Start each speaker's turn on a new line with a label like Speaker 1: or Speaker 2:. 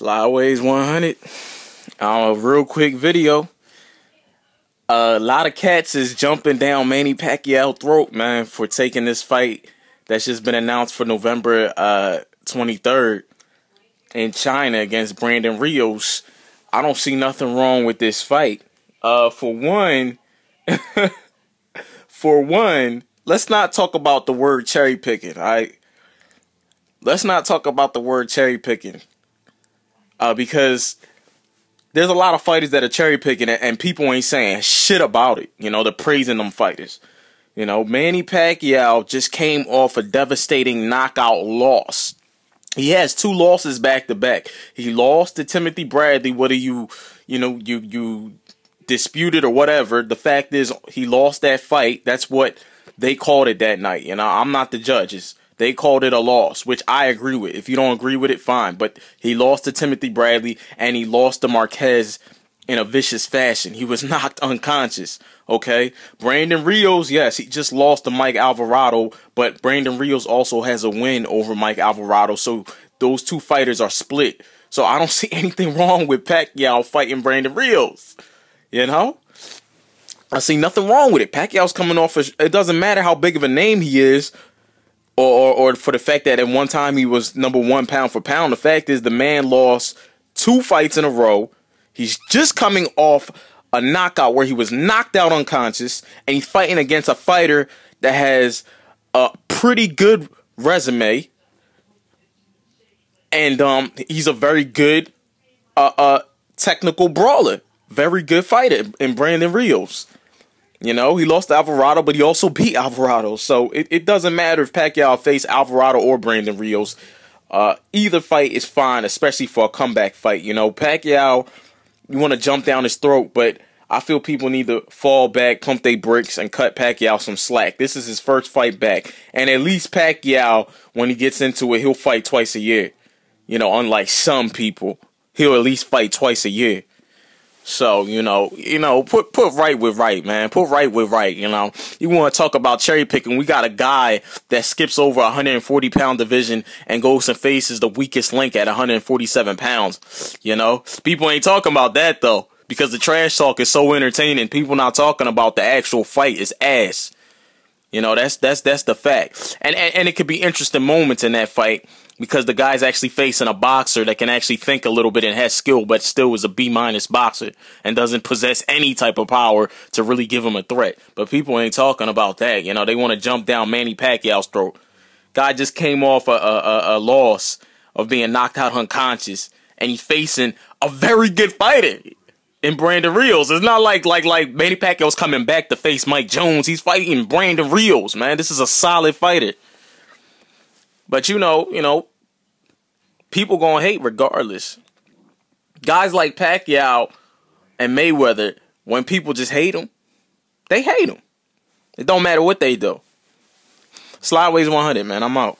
Speaker 1: Slyways 100. A real quick video. A lot of cats is jumping down Manny Pacquiao's throat, man, for taking this fight that's just been announced for November 23rd in China against Brandon Rios. I don't see nothing wrong with this fight. For one, let's not talk about the word cherry picking. Let's not talk about the word cherry picking. Because there's a lot of fighters that are cherry picking and people ain't saying shit about it. You know, they're praising them fighters. You know, Manny Pacquiao just came off a devastating knockout loss. He has 2 losses back to back. He lost to Timothy Bradley, whether you dispute it or whatever. The fact is, he lost that fight. That's what they called it that night. You know, I'm not the judges. They called it a loss, which I agree with. If you don't agree with it, fine. But he lost to Timothy Bradley, and he lost to Marquez in a vicious fashion. He was knocked unconscious, okay? Brandon Rios, yes, he just lost to Mike Alvarado, but Brandon Rios also has a win over Mike Alvarado, so those 2 fighters are split. So I don't see anything wrong with Pacquiao fighting Brandon Rios, you know? I see nothing wrong with it. Pacquiao's coming off, it doesn't matter how big of a name he is, or for the fact that at one time he was #1 pound for pound. The fact is, the man lost 2 fights in a row. He's just coming off a knockout where he was knocked out unconscious, and he's fighting against a fighter that has a pretty good resume, and he's a very good technical brawler, very good fighter in Brandon Rios. You know, he lost to Alvarado, but he also beat Alvarado. So it doesn't matter if Pacquiao faced Alvarado or Brandon Rios. Either fight is fine, especially for a comeback fight. You know, Pacquiao, you want to jump down his throat, but I feel people need to fall back, pump their brakes, and cut Pacquiao some slack. This is his first fight back. And at least Pacquiao, when he gets into it, he'll fight twice a year. You know, unlike some people, he'll at least fight twice a year. So, you know, put right with right, man. Put right with right, you know. You want to talk about cherry picking, we got a guy that skips over 140-pound division and goes and faces the weakest link at 147 pounds, you know. People ain't talking about that, though, because the trash talk is so entertaining. People not talking about the actual fight is ass. You know, that's the fact. And it could be interesting moments in that fight, because the guy's actually facing a boxer that can actually think a little bit and has skill, but still is a B- boxer and doesn't possess any type of power to really give him a threat. But people ain't talking about that. You know, they want to jump down Manny Pacquiao's throat. Guy just came off a loss of being knocked out unconscious, and he's facing a very good fighter in Brandon Rios. It's not like Manny Pacquiao's coming back to face Mike Jones. He's fighting Brandon Rios, man. This is a solid fighter. But you know, people gonna hate regardless. Guys like Pacquiao and Mayweather, when people just hate them, they hate them. It don't matter what they do. Slyways 100, man. I'm out.